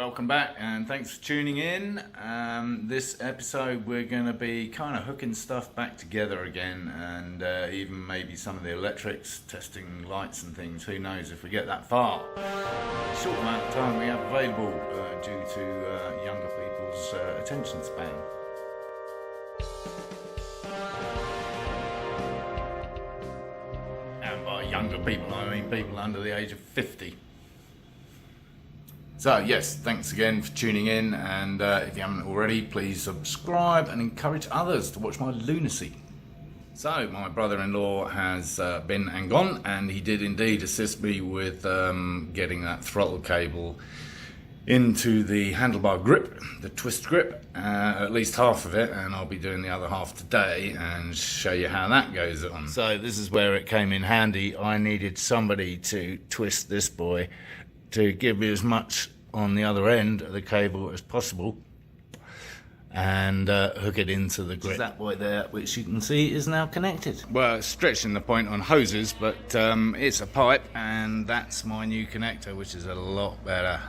Welcome back and thanks for tuning in. This episode we're going to be kind of hooking stuff back together again, and even maybe some of the electrics, testing lights and things. Who knows if we get that far. Short amount of time we have available due to younger people's attention span. And by younger people I mean people under the age of 50. So yes, thanks again for tuning in, and if you haven't already, please subscribe and encourage others to watch my lunacy. So my brother-in-law has been and gone, and he did indeed assist me with getting that throttle cable into the handlebar grip, the twist grip, at least half of it, and I'll be doing the other half today and show you how that goes on. So this is where it came in handy. I needed somebody to twist this boy to give me as much on the other end of the cable as possible and hook it into the grip. That boy there, which you can see is now connected. Well, it's stretching the point on hoses, but it's a pipe, and that's my new connector, which is a lot better.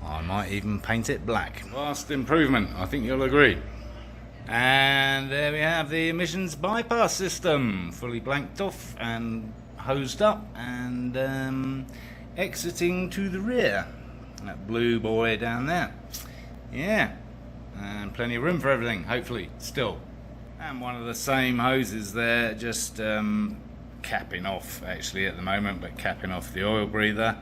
I might even paint it black. Vast improvement, I think you'll agree. And there we have the emissions bypass system, fully blanked off and hosed up and exiting to the rear. That blue boy down there. Yeah, and plenty of room for everything, hopefully, still. And one of the same hoses there, just capping off actually at the moment, but capping off the oil breather.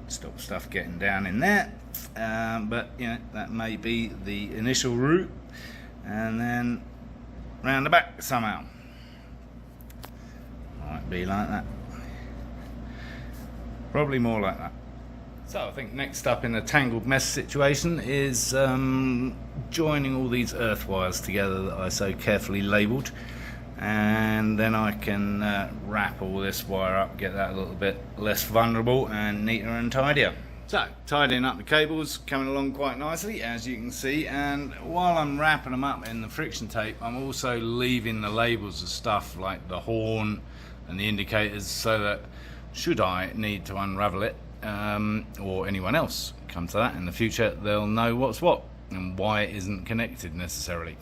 Stop stuff getting down in there. But you know, that may be the initial route, and then round the back somehow. Might be like that. Probably more like that. So I think next up in a tangled mess situation is joining all these earth wires together that I so carefully labelled, and then I can wrap all this wire up, get that a little bit less vulnerable and neater and tidier. So tidying up the cables, coming along quite nicely as you can see, and while I'm wrapping them up in the friction tape, I'm also leaving the labels of stuff like the horn and the indicators, so that should I need to unravel it, or anyone else come to that in the future, they'll know what's what and why it isn't connected necessarily.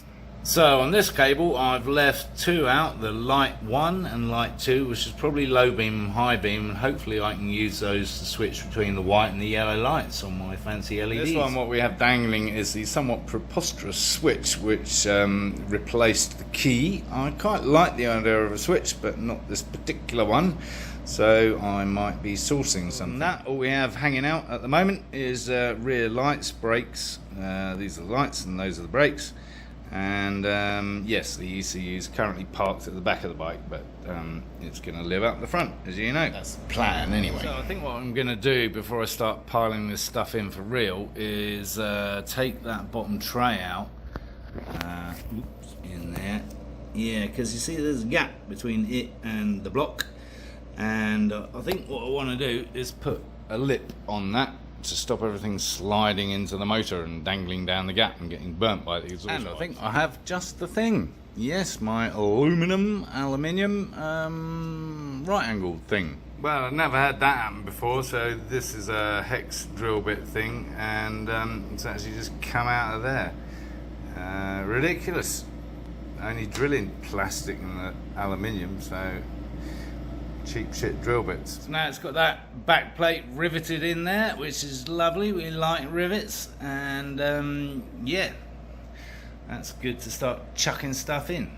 So on this cable I've left two out, the light 1 and light 2, which is probably low beam and high beam, and hopefully I can use those to switch between the white and the yellow lights on my fancy LEDs. This one, what we have dangling is the somewhat preposterous switch which replaced the key. I quite like the idea of a switch, but not this particular one, so I might be sourcing some. That all we have hanging out at the moment is rear lights, brakes. These are the lights and those are the brakes. And yes, the ECU is currently parked at the back of the bike, but it's going to live up the front, as you know. That's the plan anyway. So I think what I'm going to do before I start piling this stuff in for real is take that bottom tray out. Oops, in there. Yeah, because you see there's a gap between it and the block. And I think what I want to do is put a lip on that to stop everything sliding into the motor and dangling down the gap and getting burnt by the exhaust. And I think I have just the thing. Yes, my aluminium right angled thing. Well, I've never had that happen before, so this is a hex drill bit thing, and it's actually just come out of there. Ridiculous. Only drilling plastic and the aluminium, so cheap shit drill bits. So now it's got that back plate riveted in there, which is lovely. We like rivets, and yeah, that's good to start chucking stuff in.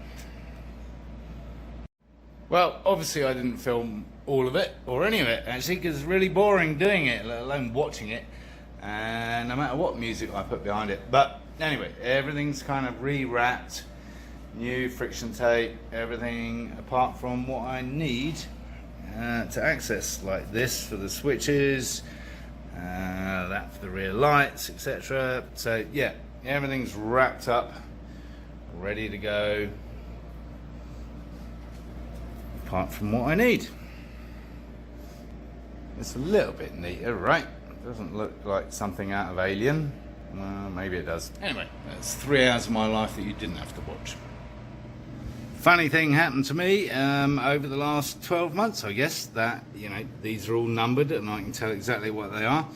Well, obviously I didn't film all of it, or any of it actually, because it's really boring doing it, let alone watching it, and no matter what music I put behind it. But anyway, everything's kind of rewrapped, new friction tape, everything apart from what I need to access, like this for the switches, that for the rear lights, etc. So yeah, everything's wrapped up, ready to go, apart from what I need. It's a little bit neater, right? It doesn't look like something out of Alien. Well, maybe it does. Anyway, that's 3 hours of my life that you didn't have to watch. Funny thing happened to me over the last 12 months, I guess, that, you know, these are all numbered and I can tell exactly what they are.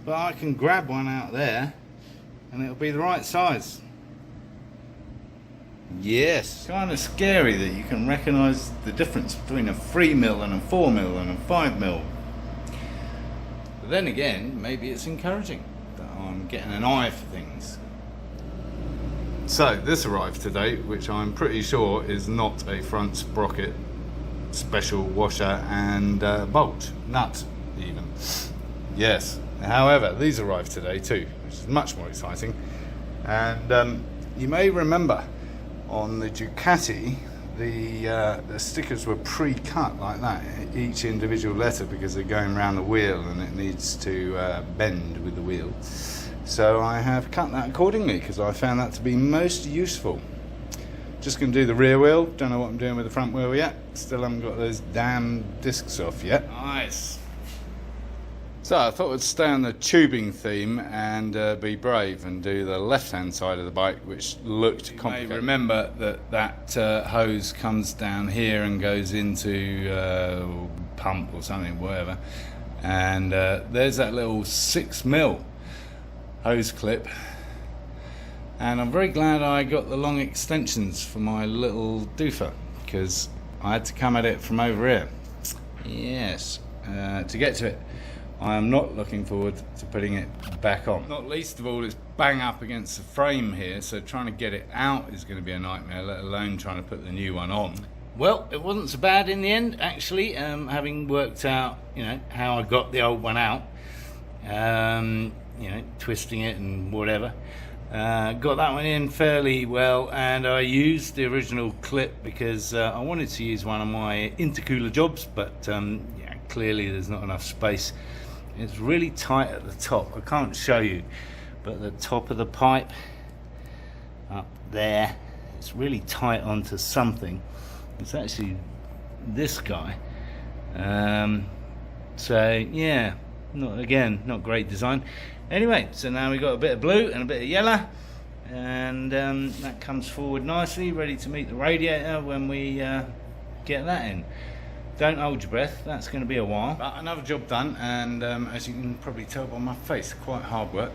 but I can grab one out there and it'll be the right size. Yes, kind of scary that you can recognise the difference between a 3mm and a 4mm and a 5mm. But then again, maybe it's encouraging that I'm getting an eye for things. So this arrived today, which I'm pretty sure is not a front sprocket special washer and bolt, nut even. Yes, however, these arrived today too, which is much more exciting. And you may remember on the Ducati, the stickers were pre-cut like that, each individual letter, because they're going around the wheel and it needs to bend with the wheel. So I have cut that accordingly because I found that to be most useful. Just going to do the rear wheel, don't know what I'm doing with the front wheel yet, still haven't got those damn discs off yet. Nice. So I thought I'd stay on the tubing theme and be brave and do the left-hand side of the bike, which looked complicated. You may remember that hose comes down here and goes into pump or something, whatever. And there's that little 6mm hose clip. And I'm very glad I got the long extensions for my little doofer, because I had to come at it from over here. Yes, to get to it. I am not looking forward to putting it back on. Not least of all, it's bang up against the frame here, so trying to get it out is going to be a nightmare, let alone trying to put the new one on. Well, it wasn't so bad in the end, actually, having worked out, how I got the old one out, twisting it and whatever. Got that one in fairly well, and I used the original clip because I wanted to use one of my intercooler jobs, but clearly there's not enough space. It's really tight at the top. I can't show you, but the top of the pipe up there, it's really tight onto something. It's actually this guy. So yeah, not great design. Anyway, so now we've got a bit of blue and a bit of yellow, and that comes forward nicely, ready to meet the radiator when we get that in. Don't hold your breath, that's going to be a while. But another job done, and as you can probably tell by my face, quite hard work.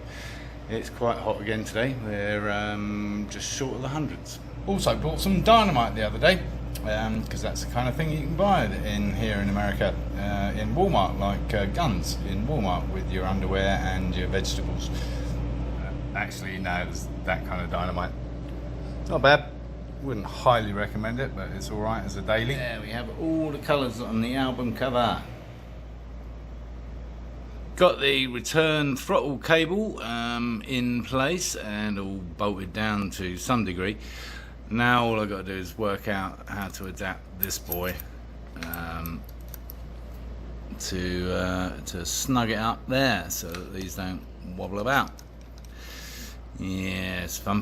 It's quite hot again today. We're just short of the hundreds. Also bought some dynamite the other day, because that's the kind of thing you can buy in here in America, in Walmart, like guns in Walmart with your underwear and your vegetables. Actually, no, there's that kind of dynamite. Not bad. Wouldn't highly recommend it, but it's alright as a daily. Yeah, we have all the colours on the album cover. Got the return throttle cable in place and all bolted down to some degree. Now all I've got to do is work out how to adapt this boy to snug it up there so that these don't wobble about. Yes, fun.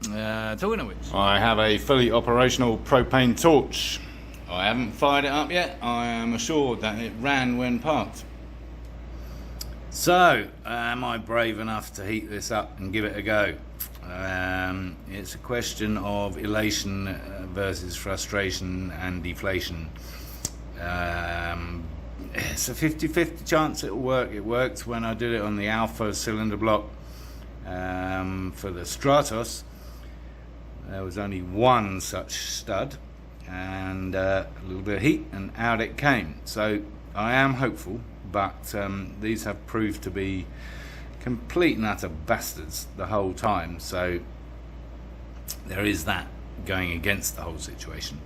Talking of which, I have a fully operational propane torch. I haven't fired it up yet. I am assured that it ran when parked. So, am I brave enough to heat this up and give it a go? It's a question of elation versus frustration and deflation. It's a 50-50 chance it'll work. It worked when I did it on the Alpha cylinder block for the Stratos. There was only one such stud, and a little bit of heat, and out it came. So I am hopeful, but these have proved to be complete and utter bastards the whole time. So there is that going against the whole situation.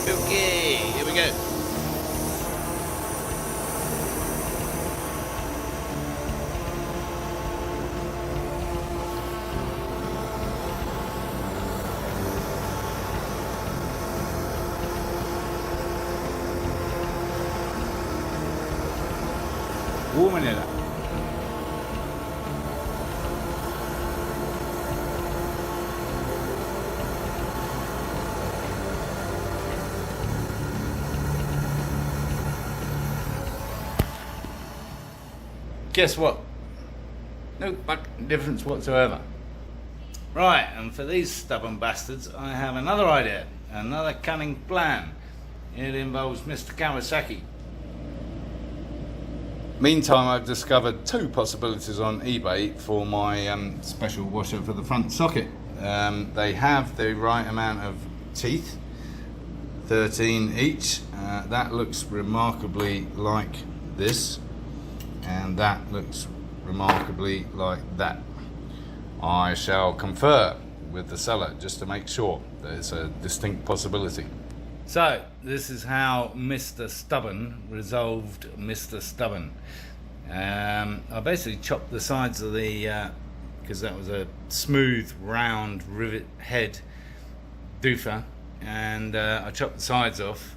Okay, here we go. Warming it up. Guess what? No fucking difference whatsoever. Right, and for these stubborn bastards, I have another idea, another cunning plan. It involves Mr. Kawasaki. Meantime, I've discovered two possibilities on eBay for my special washer for the front socket. They have the right amount of teeth, 13 each. That looks remarkably like this, and that looks remarkably like that. I shall confer with the seller just to make sure there's a distinct possibility. So, this is how Mr. Stubborn resolved Mr. Stubborn. I basically chopped the sides of the, because that was a smooth, round rivet head doofer, and I chopped the sides off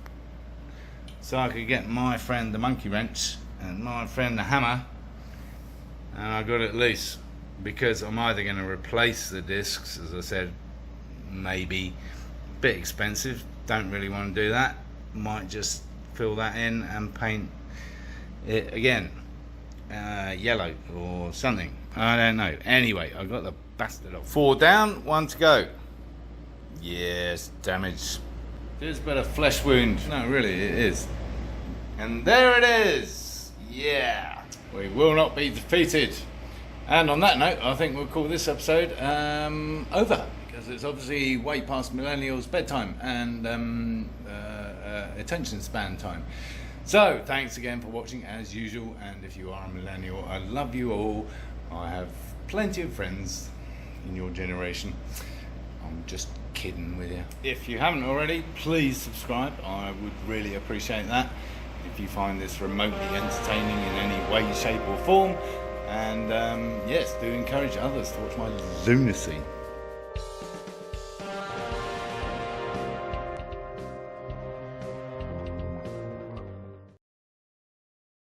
so I could get my friend the monkey wrench and my friend the hammer, and I got it loose. Because I'm either going to replace the discs, as I said, maybe a bit expensive, don't really want to do that, might just fill that in and paint it again yellow or something, I don't know. Anyway, I got the bastard off. 4 down, 1 to go. Yes, damage. It's but a flesh wound. No, really, it is. And there it is. Yeah, we will not be defeated. And on that note, I think we'll call this episode over, because it's obviously way past millennials' bedtime and attention span time. So, thanks again for watching as usual, and if you are a millennial, I love you all. I have plenty of friends in your generation. I'm just kidding with you. If you haven't already, please subscribe. I would really appreciate that. If you find this remotely entertaining in any way, shape or form. And yes, do encourage others to watch my lunacy.